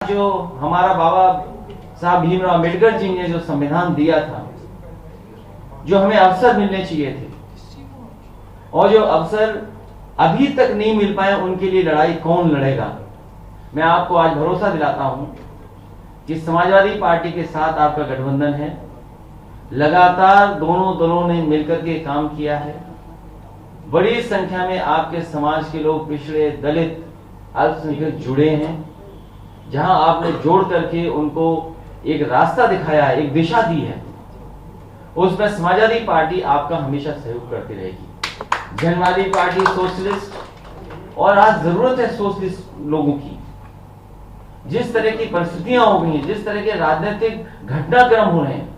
आज जो हमारा बाबा साहब भीमराव अम्बेडकर जी ने जो संविधान दिया था, जो हमें अवसर मिलने चाहिए थे और जो अवसर अभी तक नहीं मिल पाए, उनके लिए लड़ाई कौन लड़ेगा। मैं आपको आज भरोसा दिलाता हूं कि समाजवादी पार्टी के साथ आपका गठबंधन है। लगातार दोनों दलों ने मिलकर के काम किया है। बड़ी संख्या में आपके समाज के लोग, पिछड़े, दलित, अल्पसंख्यक जुड़े हैं, जहां आपने जोड़ करके उनको एक रास्ता दिखाया है, एक दिशा दी है, उसमें समाजवादी पार्टी आपका हमेशा सहयोग करती रहेगी। जनवादी पार्टी सोशलिस्ट, और आज जरूरत है सोशलिस्ट लोगों की। जिस तरह की परिस्थितियां हो गई हैं, जिस तरह के राजनीतिक घटनाक्रम हो रहे हैं,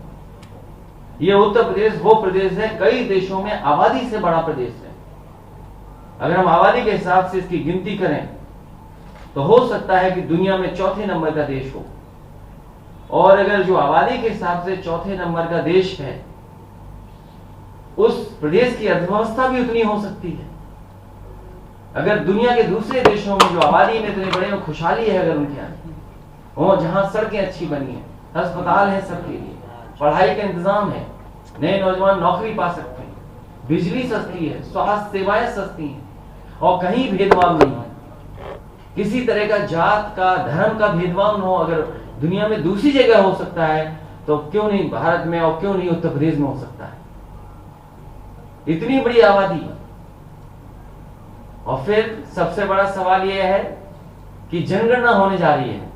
ये उत्तर प्रदेश वो प्रदेश है, कई देशों में आबादी से बड़ा प्रदेश है। अगर हम आबादी के हिसाब से इसकी गिनती करें तो हो सकता है कि दुनिया में चौथे नंबर का देश हो। और अगर जो आबादी के हिसाब से चौथे नंबर का देश है, उस प्रदेश की अर्थव्यवस्था भी उतनी हो सकती है। अगर दुनिया के दूसरे देशों में जो आबादी में इतने बड़े में खुशहाली है, अगर उनके यहाँ जहां सड़कें अच्छी बनी है, अस्पताल है सबके लिए, पढ़ाई का इंतजाम है, नए नौजवान नौकरी पा सकते हैं, बिजली सस्ती है, स्वास्थ्य सेवाएं सस्ती हैं और कहीं भेदभाव नहीं है, किसी तरह का जात का, धर्म का भेदभाव न हो। अगर दुनिया में दूसरी जगह हो सकता है तो क्यों नहीं भारत में, और क्यों नहीं उत्तर प्रदेश में हो सकता है। इतनी बड़ी आबादी। और फिर सबसे बड़ा सवाल यह है कि जनगणना होने जा रही है।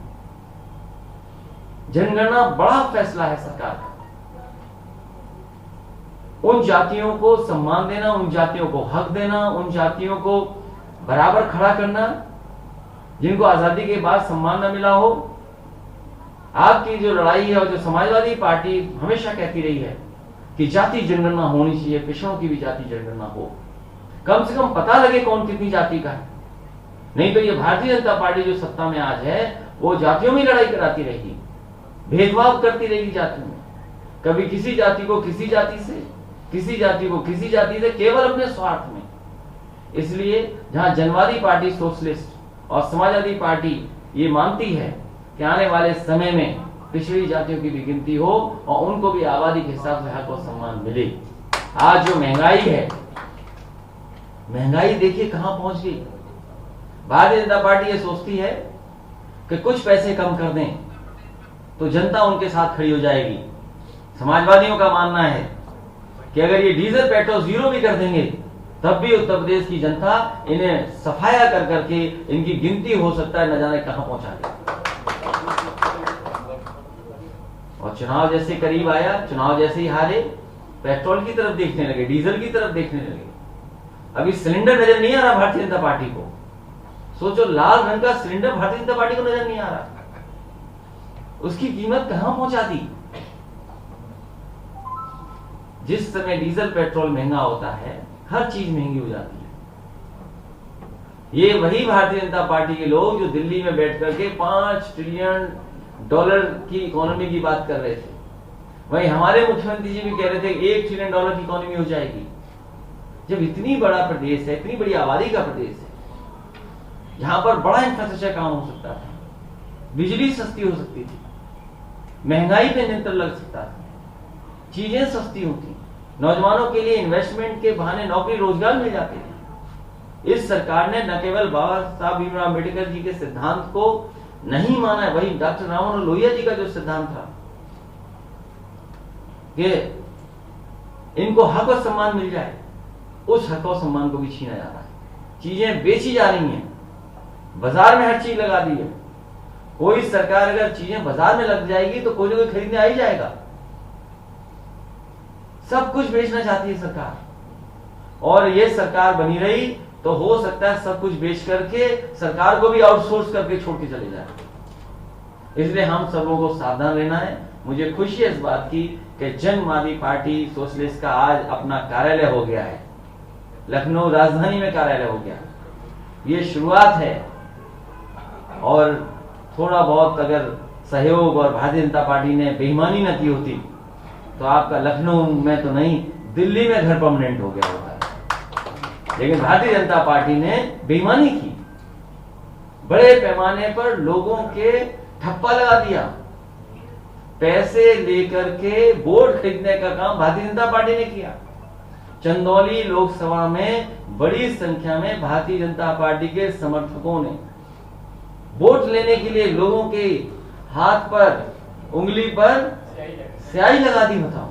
जनगणना बड़ा फैसला है सरकार का। उन जातियों को सम्मान देना, उन जातियों को हक देना, उन जातियों को बराबर खड़ा करना जिनको आजादी के बाद सम्मान न मिला हो। आपकी जो लड़ाई है और जो समाजवादी पार्टी हमेशा कहती रही है कि जाति जनगणना होनी चाहिए, पिछड़ों की भी जाति जनगणना हो, कम से कम पता लगे कौन कितनी जाति का है। नहीं तो ये भारतीय जनता पार्टी जो सत्ता में आज है, वो जातियों में लड़ाई कराती रहेगी, भेदभाव करती रहेगी जातियों में। कभी किसी जाति को किसी जाति से, किसी जाति को किसी जाति से, केवल अपने स्वार्थ में। इसलिए जहां जनवादी पार्टी सोशलिस्ट और समाजवादी पार्टी ये मानती है कि आने वाले समय में पिछड़ी जातियों की भी गिनती हो और उनको भी आबादी के हिसाब से हक और सम्मान मिले। आज जो महंगाई है, महंगाई देखिए कहां पहुंच गई। भारतीय जनता पार्टी ये सोचती है कि कुछ पैसे कम कर दें तो जनता उनके साथ खड़ी हो जाएगी। समाजवादियों का मानना है कि अगर ये डीजल पेट्रोल जीरो भी कर देंगे तब भी उत्तर प्रदेश की जनता इन्हें सफाया कर करके इनकी गिनती हो सकता है न जाने कहां पहुंचा दे। और चुनाव जैसे करीब आया, चुनाव जैसे ही हारे, पेट्रोल की तरफ देखने लगे, डीजल की तरफ देखने लगे। अभी सिलेंडर नजर नहीं आ रहा भारतीय जनता पार्टी को। सोचो, लाल रंग का सिलेंडर भारतीय जनता पार्टी को नजर नहीं आ रहा। उसकी कीमत कहां पहुंचा दी। जिस समय डीजल पेट्रोल महंगा होता है, हर चीज महंगी हो जाती है। ये वही भारतीय जनता पार्टी के लोग जो दिल्ली में बैठ करके $5 ट्रिलियन की इकोनॉमी की बात कर रहे थे, वहीं हमारे मुख्यमंत्री जी भी कह रहे थे $1 ट्रिलियन की इकोनॉमी हो जाएगी। जब इतनी बड़ा प्रदेश है, इतनी बड़ी आबादी का प्रदेश है, जहां पर बड़ा इंफ्रास्ट्रक्चर काम हो सकता था, बिजली सस्ती हो सकती थी, महंगाई पे नियंत्रण लग सकता था, चीजें सस्ती होती, नौजवानों के लिए इन्वेस्टमेंट के बहाने नौकरी रोजगार मिल जाते थे। इस सरकार ने न केवल बाबा साहब भीमराव अम्बेडकर जी के सिद्धांत को नहीं माना है, वही डॉक्टर राम मनोहर लोहिया जी का जो सिद्धांत था कि इनको हक और सम्मान मिल जाए, उस हक और सम्मान को भी छीना जा रहा है। चीजें बेची जा रही हैं, बाजार में हर चीज लगा दी है। कोई सरकार अगर चीजें बाजार में लग जाएगी तो कोई ना कोई खरीदने आ ही जाएगा। सब कुछ बेचना चाहती है सरकार, और ये सरकार बनी रही तो हो सकता है सब कुछ बेच करके सरकार को भी आउटसोर्स करके छोड़ के चले जाए। इसलिए हम सब लोगों को सावधान रहना है। मुझे खुशी है इस बात की कि जनवादी पार्टी सोशलिस्ट का आज अपना कार्यालय हो गया है, लखनऊ राजधानी में कार्यालय हो गया। ये शुरुआत है, और थोड़ा बहुत अगर सहयोग और भारतीय जनता पार्टी ने बेईमानी न की होती तो आपका लखनऊ में तो नहीं, दिल्ली में घर परमानेंट हो गया होता है। लेकिन भारतीय जनता पार्टी ने बेईमानी की, बड़े पैमाने पर लोगों के ठप्पा लगा दिया। पैसे लेकर के वोट खरीदने का काम भारतीय जनता पार्टी ने किया। चंदौली लोकसभा में बड़ी संख्या में भारतीय जनता पार्टी के समर्थकों ने वोट लेने के लिए लोगों के हाथ पर, उंगली पर स्याही लगा दी। बताओ,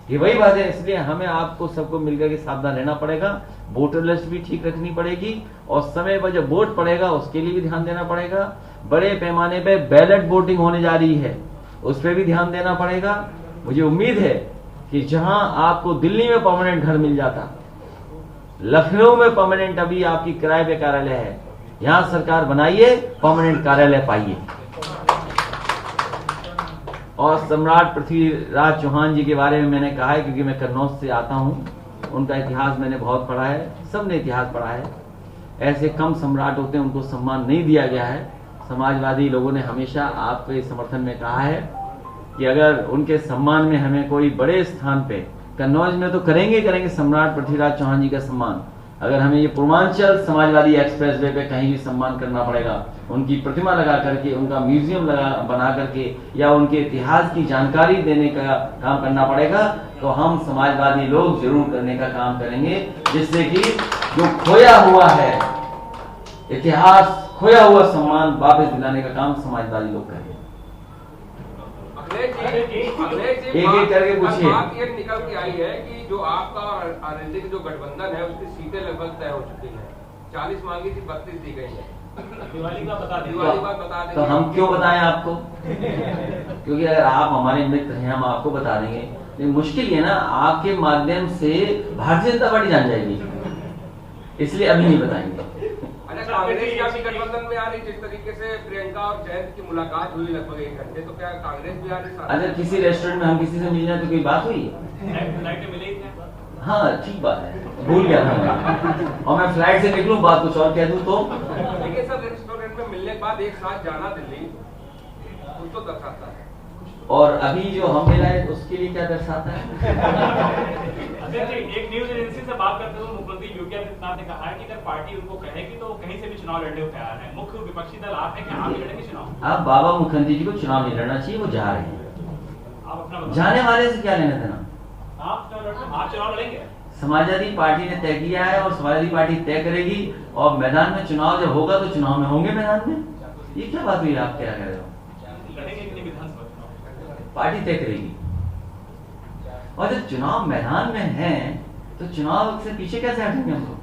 ये वही बात है। इसलिए हमें आपको सबको मिलकर के सावधान रहना पड़ेगा। वोटर लिस्ट भी ठीक रखनी पड़ेगी और समय पर जब वोट पड़ेगा उसके लिए भी ध्यान देना पड़ेगा। बड़े पैमाने पे बैलेट वोटिंग होने जा रही है, उस पर भी ध्यान देना पड़ेगा। मुझे उम्मीद है कि जहां आपको दिल्ली में परमानेंट घर मिल जाता, लखनऊ में परमानेंट अभी आपकी किराए पे कार्यालय है, यहां सरकार बनाइए, परमानेंट कार्यालय पाइए। और सम्राट पृथ्वीराज चौहान जी के बारे में मैंने कहा है क्योंकि मैं कन्नौज से आता हूं, उनका इतिहास मैंने बहुत पढ़ा है, सबने इतिहास पढ़ा है। ऐसे कम सम्राट होते हैं, उनको सम्मान नहीं दिया गया है। समाजवादी लोगों ने हमेशा आपके समर्थन में कहा है कि अगर उनके सम्मान में हमें कोई बड़े स्थान पे, कन्नौज में तो करेंगे सम्राट पृथ्वीराज चौहान जी का सम्मान। अगर हमें ये पूर्वांचल समाजवादी एक्सप्रेसवे पे कहीं भी सम्मान करना पड़ेगा, उनकी प्रतिमा लगा करके, उनका म्यूजियम बना करके, या उनके इतिहास की जानकारी देने का काम करना पड़ेगा, तो हम समाजवादी लोग जरूर करने का काम करेंगे, जिससे कि जो खोया हुआ है इतिहास, खोया हुआ सम्मान वापस दिलाने का काम समाजवादी लोग करेंगे। एक एक करके पूछिए। बात ये निकल के आई है कि जो आपका और आरएलडी की जो गठबंधन है उसकी सीटें लगभग तय हो चुकी हैं। 40 मांगी थी, 32 दी गई है। दिवाली का बता दें तो हम क्यों बताएं आपको? क्योंकि अगर आप हमारे मित्र हैं, हम आपको बता देंगे। लेकिन मुश्किल है ना, आपके माध्यम से भारतीय जनता पार्टी जान जाएगी, इसलिए अभी नहीं बताएंगे। कांग्रेस भी गठबंधन में आ रही, जिस तरीके से प्रियंका और जयंत की मुलाकात हुई लगभग 1 घंटे, तो क्या कांग्रेस भी आ रही? अगर किसी रेस्टोरेंट में हम किसी से मिल जाए तो कोई बात हुई? हाँ, ठीक बात है, भूल गया था मैं। और मैं फ्लाइट से निकलूं, बात कुछ और कह दूं तो? देखिए सर, रेस्टोरेंट में मिलने के बाद एक साथ जाना दिल्ली कुछ तो दर्शाता है, और अभी जो हम मिला है उसके लिए क्या दर्शाता है? एक न्यूज एजेंसी से बात करते हुए मुख्यमंत्री योगी आदित्यनाथ ने कहा है कि अगर पार्टी उनको कहेगी तो कहीं से भी चुनाव लड़ने को तैयार है। मुख्य विपक्षी दल आप है कि आप लड़ेंगे चुनाव? आप बाबा मुखर्जी जी को चुनाव नहीं लड़ना चाहिए, वो जा रहे हैं। आप अपना जाने वाले से क्या लेना देना? आप चुनाव लड़ेंगे? समाजवादी पार्टी ने तय किया है और समाजवादी पार्टी तय करेगी, और मैदान में चुनाव जब होगा तो चुनाव में होंगे मैदान में। ये क्या बात हुई? आप क्या कह रहे हो? लड़ेंगे कि नहीं विधानसभा चुनाव? पार्टी तय करेगी। और जब चुनाव मैदान में है तो चुनाव से पीछे कैसे हटेंगे हम लोग?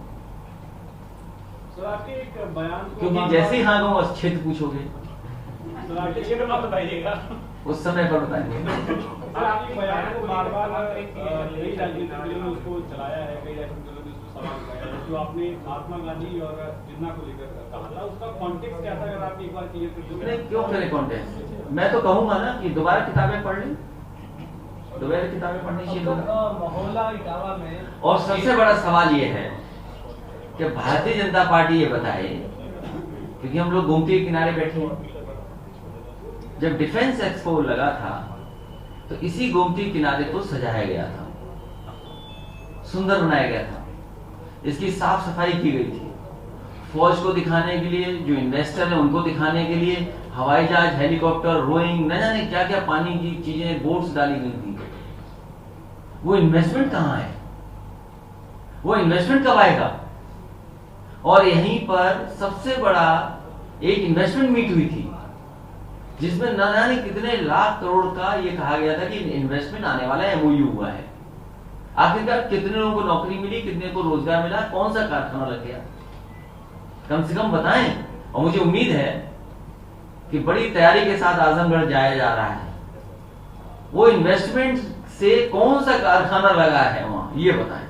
क्योंकि जैसे ही हाँ कहूँ क्षेत्र पूछोगे, क्षेत्र मत बताइएगा, उस समय पर बताएंगे। आपके बयान को बार-बार कई राजनीतिक दलों ने उसको चलाया है, कई राजनीतिक दलों ने उसको सवाल उठाया है। जो आपने महात्मा गांधी और जिन्ना को लेकर कहा था, उसका कॉन्टेक्स्ट क्या था? अगर आप एक बार क्लियर कर दो। नहीं, क्यों करें कॉन्टेक्स्ट? मैं तो कहूंगा ना कि दोबारा किताबें पढ़ लें, दोबारा किताबें पढ़नी चाहिए लोग। मोहल्ला इटावा में, और सबसे बड़ा सवाल ये है कि भारतीय जनता पार्टी ये बताए, क्योंकि हम लोग गोमती के किनारे बैठे हैं, जब डिफेंस एक्सपो लगा था तो इसी गोमती किनारे को सजाया गया था, सुंदर बनाया गया था, इसकी साफ सफाई की गई थी, फौज को दिखाने के लिए, जो इन्वेस्टर है उनको दिखाने के लिए हवाई जहाज, हेलीकॉप्टर, रोइंग, न जाने क्या क्या पानी की चीजें, बोट्स डाली गई थी। वो इन्वेस्टमेंट कहां है? वो इन्वेस्टमेंट कब आएगा? और यहीं पर सबसे बड़ा एक इन्वेस्टमेंट मीट हुई थी जिसमें न जाने कितने लाख करोड़ का ये कहा गया था कि इन्वेस्टमेंट आने वाला है, एमओयू हुआ है। आखिरकार कितने लोगों को नौकरी मिली, कितने को रोजगार मिला, कौन सा कारखाना लग गया? कम से कम बताएं। और मुझे उम्मीद है कि बड़ी तैयारी के साथ आजमगढ़ जाया जा रहा है, वो इन्वेस्टमेंट से कौन सा कारखाना लगा है वहां, ये बताएं।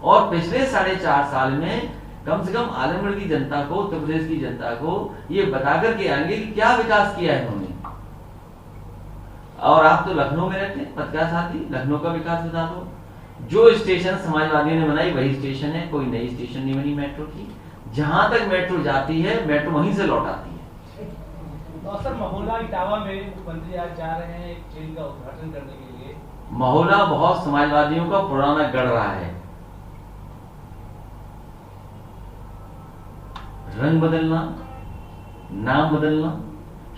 और पिछले 4.5 साल में कम से कम आजमगढ़ की जनता को, उत्तर प्रदेश की जनता को ये बताकर के आएंगे कि क्या विकास किया है उन्होंने। और आप तो लखनऊ में रहते हैं, पत्रकार साथी, लखनऊ का विकास बता दो। जो स्टेशन समाजवादियों ने बनाई वही स्टेशन है, कोई नई स्टेशन नहीं बनी मेट्रो की। जहां तक मेट्रो जाती है, मेट्रो वहीं से लौट आती है। तो सर, मोहल्ला इटावा में मुख्यमंत्री आज जा रहे हैं एक ट्रेन का उद्घाटन करने के लिए। मोहल्ला बहुत समाजवादियों का पुराना गढ़ रहा है। रंग बदलना, नाम बदलना,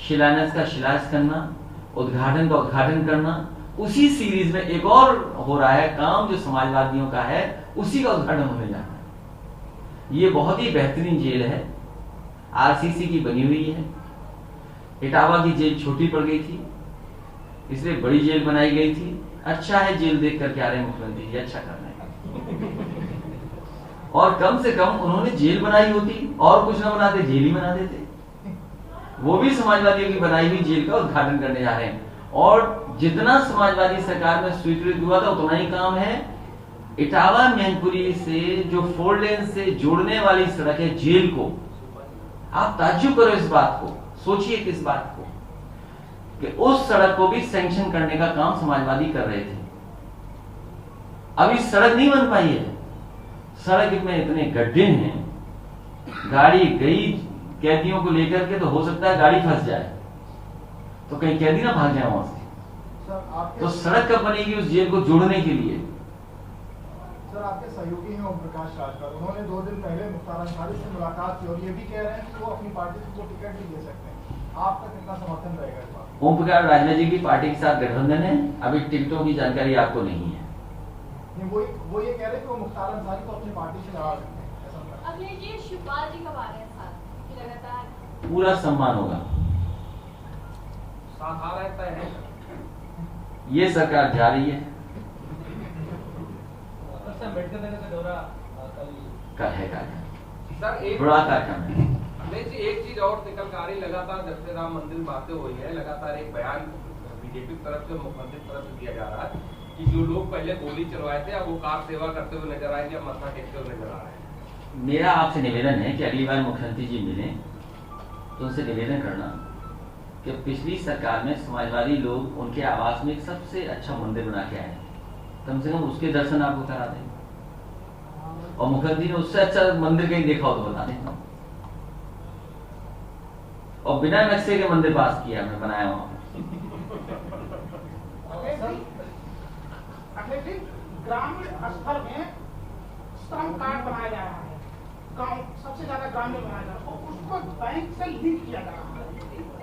शिलान्यास का शिलान्यास करना, उद्घाटन का उद्घाटन करना। उसी सीरीज में एक और हो रहा है काम जो समाजवादियों का है, उसी का उद्घाटन होने जा रहा है। ये बहुत ही बेहतरीन जेल है, आरसीसी की बनी हुई है। इटावा की जेल छोटी पड़ गई थी, इसलिए बड़ी जेल बनाई गई थी। अच्छा है जेल देख करके आ रहे हैं मुख्यमंत्री जी, अच्छा कर रहे हैं। और कम से कम उन्होंने जेल बनाई होती और कुछ ना बनाते, जेल ही बना देते। वो भी समाजवादियों की बनाई हुई जेल का उद्घाटन करने जा रहे हैं। और जितना समाजवादी सरकार में स्वीकृत हुआ था उतना ही काम है। इटावा मैनपुरी से जो 4 लेन से जोड़ने वाली सड़क है जेल को, आप ताज्जुब करो इस बात को, सोचिए किस बात को, कि उस सड़क को भी सैंक्शन करने का काम समाजवादी कर रहे थे। अभी सड़क नहीं बन पाई है, सड़क में इतने गड्ढे हैं, गाड़ी गई कैदियों को लेकर के तो हो सकता है गाड़ी फंस जाए, तो कहीं कैदी ना भाग जाए वहां से। तो सड़क कब बनेगी उस जेल को जोड़ने के लिए? सर, आपके सहयोगी हैं ओम प्रकाश राजभर, उन्होंने 2 दिन पहले मुख्तार अंसारी से मुलाकात की और ये भी कह रहे हैं कि वो अपनी पार्टी को टिकट भी दे सकते हैं। आपका कितना समर्थन रहेगा इस बात? ओम प्रकाश राजभर जी की पार्टी के साथ गठबंधन है, अभी टिकटों की जानकारी आपको नहीं है। वो ये कह रहे हैं कि वो मुख्तार अंसारी को अपनी पार्टी से लड़ा सकते हैं, ऐसा। अब ये शिवपाल जी कब आ रहे हैं साथ कि लगातार पूरा सम्मान होगा, साथ आ रहता है। ये सरकार जा रही है। कल है सर एक बड़ा कार्यक्रम है। नहीं जी, एक चीज और निकल कर आ रही, लगातार जब से राम मंदिर बातें हुई है, लगातार एक बयान बीजेपी की तरफ से, मुख्यमंत्री की तरफ से दिया जा रहा है कि जो लोग पहले गोली चलवाए थे अब वो कार सेवा करते हुए नजर आएंगे, अब मत्था टेकते हुए नजर आ रहे हैं। मेरा आपसे निवेदन है कि अगली बार मुख्यमंत्री जी मिले तो उनसे निवेदन करना कि पिछली सरकार में समाजवादी लोग उनके आवास में एक सबसे अच्छा मंदिर बना के आए, कम से कम उसके दर्शन आपको करा दें। और मुखर्जी ने उससे अच्छा मंदिर कहीं देखा हो तो बता दें। और बिना नक्शे के मंदिर पास किया हमने, बनाया वहां। ग्रामीण स्तर में श्रम कार्ड बनाया जा रहा है, गांव सबसे ज्यादा ग्रामीण बनाया जा रहा है, और उसको बैंक से लिंक किया जा रहा है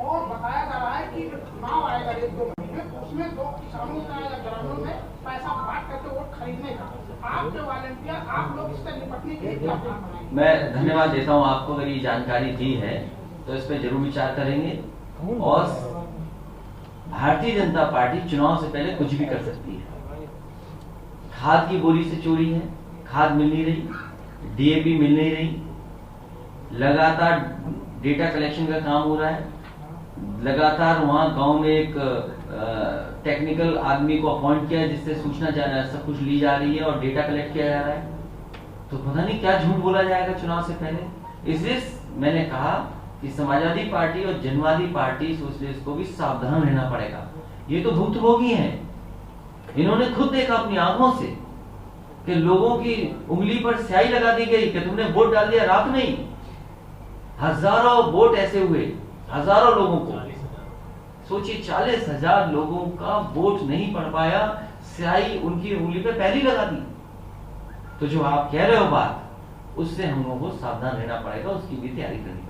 और बताया जा रहा है कि चुनाव आएगा 1-2 महीने, उसमें 2 किसानों का या ग्रामीणों में पैसा बांट करके वोट खरीदने का। आपके वॉलंटियर, आप लोग इससे निपटने के लिए क्या प्लान बनाएंगे? मैं धन्यवाद देता हूं आपको, अगर ये जानकारी दी है तो इस पर जरूर विचार करेंगे। और भारतीय जनता पार्टी चुनाव से पहले कुछ भी कर सकती है। खाद की बोरी से चोरी है, खाद मिल नहीं रही, डीएपी मिल नहीं रही, लगातार डेटा कलेक्शन का काम हो रहा है, लगातार वहां गांव में एक टेक्निकल आदमी को अपॉइंट किया जिससे सूचना सब कुछ ली जा रही है और डेटा कलेक्ट किया जा रहा है। तो पता नहीं क्या झूठ बोला जाएगा चुनाव से पहले। इसलिए मैंने कहा कि समाजवादी पार्टी और जनवादी पार्टी सोशलिस्ट को भी सावधान रहना पड़ेगा। ये तो भुक्तभोगी हैं, इन्होंने खुद देखा अपनी आंखों से कि लोगों की उंगली पर स्याही लगा दी गई कि तुमने वोट डाल दिया। रात में ही हजारों वोट ऐसे हुए, हजारों लोगों को, सोचिए 40,000 लोगों का वोट नहीं पड़ पाया, स्याही उनकी उंगली पे पहली लगा दी। तो जो आप कह रहे हो बात, उससे हम लोगों को सावधान रहना पड़ेगा, उसकी भी तैयारी करनी पड़ेगी।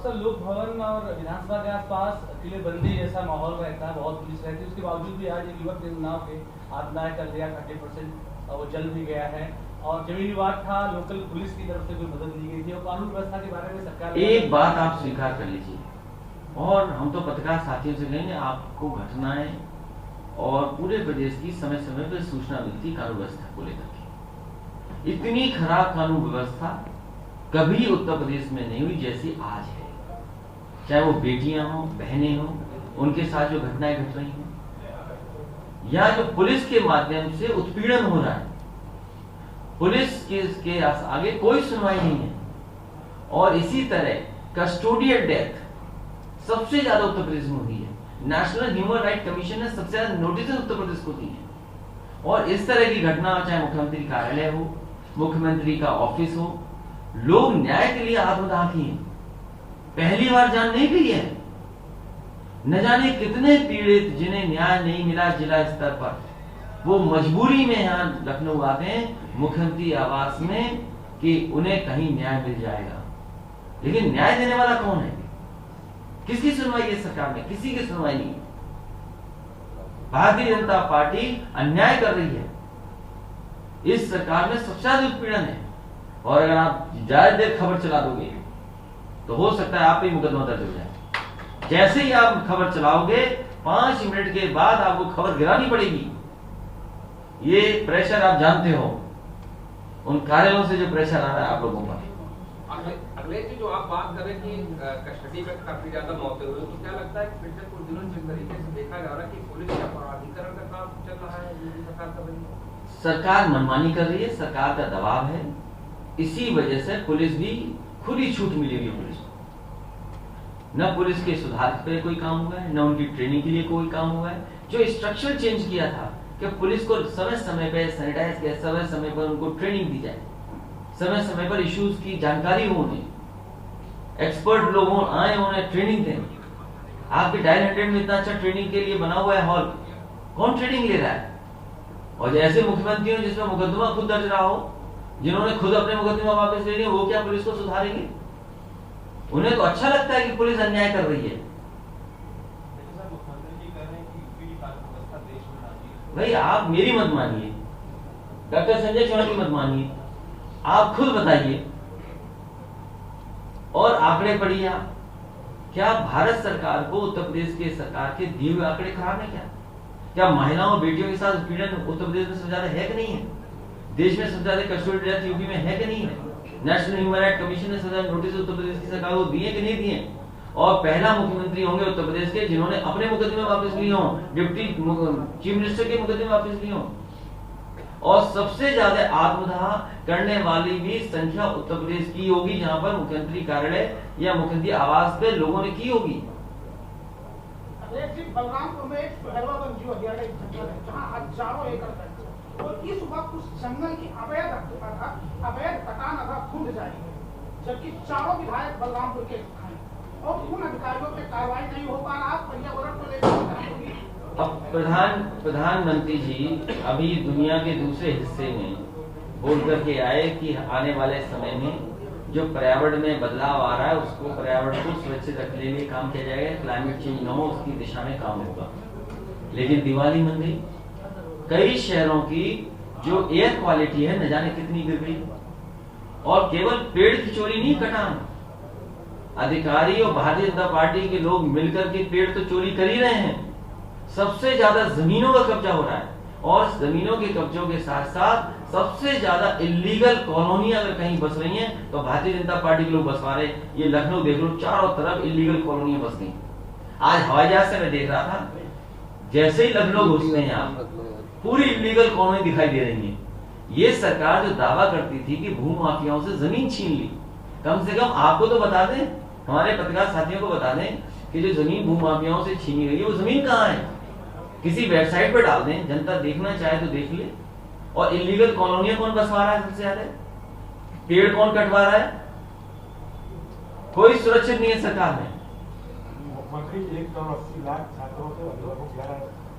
सर, लोक भवन और विधानसभा के आसपास किलेबंदी जैसा माहौल रहता है, बहुत पुलिस रहती है, उसके बावजूद भी आज एक युवक ने उन्नाव के आत्मदाह कर दिया, 30% वो जल भी गया है। और जमीन विवाद था, लोकल पुलिस की तरफ से कोई मदद ली गई थी, और कानून व्यवस्था के बारे में सरकार एक बात आप स्वीकार कर लीजिए, और हम तो पत्रकार साथियों से कहेंगे, आपको घटनाएं और पूरे प्रदेश की समय समय पर सूचना मिलती कानून व्यवस्था को लेकर के। इतनी खराब कानून व्यवस्था कभी उत्तर प्रदेश में नहीं हुई जैसी आज है। चाहे वो बेटियां हो, बहनें हो, उनके साथ जो घटनाएं घट रही हैं, या जो पुलिस के माध्यम से उत्पीड़न हो रहा है, पुलिस के आगे कोई सुनवाई नहीं है। और इसी तरह कस्टोडियल डेथ सबसे ज्यादा उत्तर प्रदेश में हुई है। नेशनल ह्यूमन राइट कमीशन ने सबसे ज्यादा नोटिस उत्तर प्रदेश को दी है। और इस तरह की घटना चाहे मुख्यमंत्री कार्यालय हो, मुख्यमंत्री का ऑफिस हो, लोग न्याय के लिए आत्मदाह किए, पहली बार जान नहीं गई है। न जाने कितने पीड़ित जिन्हें न्याय नहीं मिला जिला स्तर पर, वो मजबूरी में यहाँ लखनऊ आते हैं मुख्यमंत्री आवास में कि उन्हें कहीं न्याय मिल जाएगा। लेकिन न्याय देने वाला कौन है? किसकी सुनवाई है सरकार में? किसी की सुनवाई नहीं। भारतीय जनता पार्टी अन्याय कर रही है। इस सरकार में सबसे ज्यादा उत्पीड़न है, और अगर आप ज्यादा देर खबर चला दोगे तो हो सकता है आप पे मुकदमा दर्ज हो जाए। जैसे ही आप खबर चलाओगे 5 मिनट के बाद आपको खबर गिरानी पड़ेगी। ये प्रेशर आप जानते हो, उन कार्यालयों से जो प्रेशर आ रहा है आप लोगों पर। अखिलेश जी, जो आप बात करें कि कस्टडी में काफी ज्यादा मौतें हुई, तो क्या लगता है कि पिछले कुछ दिनों जिस तरीके से देखा जा रहा है कि पुलिस का अपराधीकरण का काम चल रहा है, योगी सरकार का भी सरकार मनमानी कर रही है, सरकार का दबाव है, इसी वजह से पुलिस भी खुली छूट मिली हुई है पुलिस को। न पुलिस के सुधार पे कोई काम हुआ है, न उनकी ट्रेनिंग के लिए कोई काम हुआ है। जो स्ट्रक्चर चेंज किया था कि पुलिस को समय समय पे सैनिटाइज किया, समय समय पर उनको ट्रेनिंग दी जाए, समय समय पर इश्यूज की जानकारी हो, उन्हें एक्सपर्ट लोग आए, उन्हें ट्रेनिंग दें। आपके डायल 100 में इतना अच्छा ट्रेनिंग के लिए बना हुआ है हॉल, कौन ट्रेनिंग ले रहा है? और ऐसे मुख्यमंत्री हो जिसमें मुकदमा खुद दर्ज रहा हो, जिन्होंने खुद अपने मुकदमा वापस ले लिए, वो क्या पुलिस को सुधारेंगे? उन्हें तो अच्छा लगता है कि पुलिस अन्याय कर रही है। भाई आप मेरी मत मानिए, डॉक्टर संजय चौहान की मत मानिए, आप खुद बताइए और आंकड़े पढ़िए। आप क्या भारत सरकार को उत्तर प्रदेश के सरकार के दिए हुए आंकड़े खराब है क्या महिलाओं और बेटियों के साथ उत्पीड़न उत्तर प्रदेश में सबसे ज्यादा है कि नहीं है? देश में सबसे ज्यादा कस्टोडियल डेथ यूपी में है कि नहीं है? नेशनल ह्यूमन राइट कमीशन ने सजा नोटिस उत्तर प्रदेश की सरकार को दिए कि नहीं दिए? और पहला मुख्यमंत्री होंगे उत्तर प्रदेश के जिन्होंने अपने मुकदमे वापस लिए हों, डिप्टी चीफ मिनिस्टर के मुकदमे वापस लिए हों। और सबसे ज्यादा आत्मदाह करने वाली भी संख्या उत्तर प्रदेश की होगी, जहां पर मुख्यमंत्री कार्यालय या मुख्यमंत्री आवास पे लोगों ने की होगी। बलरामपुर में एक पहलवागंज जो हरियाणा एक जंगल है, जहाँ हजारों एकड़ है, और इस वक्त उस जंगल की अवैध कटान अथवा खुंड जारी है, जबकि चारों विधायक बलरामपुर के हैं और उन अधिकारियों पे कार्रवाई नहीं हो पा रहा। पर्यावरण को लेकर अब प्रधानमंत्री जी अभी दुनिया के दूसरे हिस्से में बोल करके आए कि आने वाले समय में जो पर्यावरण में बदलाव आ रहा है उसको, पर्यावरण को सुरक्षित रखने के लिए काम किया जाएगा, क्लाइमेट चेंज न हो उसकी दिशा में काम होगा। लेकिन दिवाली मन गई, कई शहरों की जो एयर क्वालिटी है न जाने कितनी गिर गई। और केवल पेड़ की चोरी नहीं, कटान अधिकारी और भारतीय जनता पार्टी के लोग मिलकर के पेड़ तो चोरी कर ही रहे हैं। सबसे ज्यादा जमीनों का कब्जा हो रहा है, और जमीनों के कब्जों के साथ साथ सबसे ज्यादा इलीगल कॉलोनियां अगर कहीं बस रही हैं तो भारतीय जनता पार्टी के लोग बसवा रहे हैं। ये लखनऊ देख लो, चारों तरफ इलीगल कॉलोनियां बस गई। आज हवाई जहाज से मैं देख रहा था, जैसे ही लखनऊ घुसते हैं आप पूरी इलीगल कॉलोनी दिखाई दे रही है। ये सरकार जो दावा करती थी कि भू माफियाओं से जमीन छीन ली, कम से कम आपको तो बता दें, हमारे पत्रकार साथियों को बता दें कि जो जमीन भू माफियाओं से छीनी गई है वो जमीन कहाँ है? किसी वेबसाइट पर डाल दें, जनता देखना चाहे तो देख ले। और इलीगल कॉलोनियां कौन बसवा रहा है? सबसे ज्यादा पेड़ कौन कटवा रहा है? कोई सुरक्षित नहीं है सरकार में। मुख्यमंत्री 180 लाख छात्रों से अभिभावकों को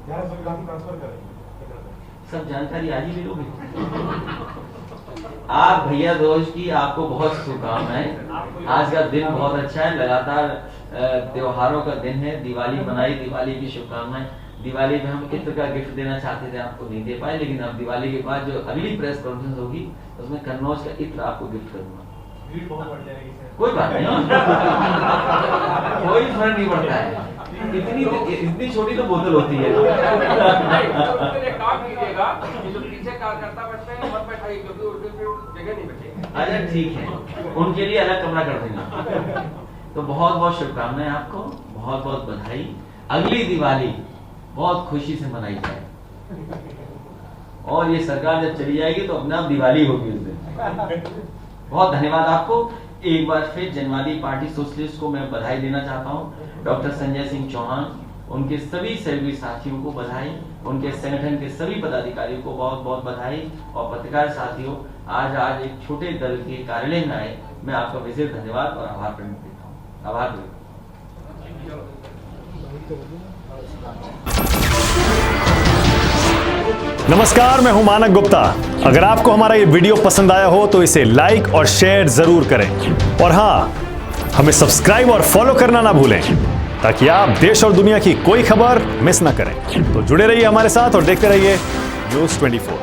1100 लाख ट्रांसफर करेंगे। सब जानकारी आज ही ले लोगे। आप भैया दोस्त की आपको बहुत शुभकामनाएं। आज का दिन बहुत अच्छा है, लगातार त्योहारों का दिन है, दिवाली मनाई, दिवाली की शुभकामनाएं। दिवाली में हम इत्र का गिफ्ट देना चाहते थे, आपको नहीं दे पाए, लेकिन अब दिवाली के बाद जो अगली प्रेस कॉन्फ्रेंस होगी उसमें कन्नौज का इत्र आपको गिफ्ट करूंगा। भीड़ बहुत बढ़ जाएगी सर। कोई बात नहीं, कोई फर्क नहीं पड़ता है। इतनी छोटी तो बोतल होती है। काम कीजिएगा कि जो पीछे कार्यकर्ता बैठते हैं मत बैठाइए, क्योंकि उस दिन जगह नहीं बचेगी। अच्छा ठीक है, उनके लिए अलग कमरा कर देंगे। तो बहुत बहुत शुभकामनाएं आपको, बहुत बहुत बधाई। अगली दिवाली बहुत खुशी से मनाई जाए, और ये सरकार जब चली जाएगी तो अपने आप दिवाली होगी उस दिन। बहुत धन्यवाद आपको। एक बार फिर जनवादी पार्टी सोशलिस्ट को मैं बधाई देना चाहता हूं। डॉक्टर संजय सिंह चौहान, उनके सभी सहयोगी साथियों को बधाई, उनके संगठन के सभी पदाधिकारियों को बहुत बहुत बधाई। और पत्रकार साथियों, आज एक छोटे दल के कार्यालय में आए, मैं आपका विशेष धन्यवाद और आभार प्रकट करता हूँ। आभार। नमस्कार, मैं हूं मानक गुप्ता। अगर आपको हमारा ये वीडियो पसंद आया हो तो इसे लाइक और शेयर जरूर करें, और हां, हमें सब्सक्राइब और फॉलो करना ना भूलें। ताकि आप देश और दुनिया की कोई खबर मिस ना करें। तो जुड़े रहिए हमारे साथ और देखते रहिए न्यूज़ 24।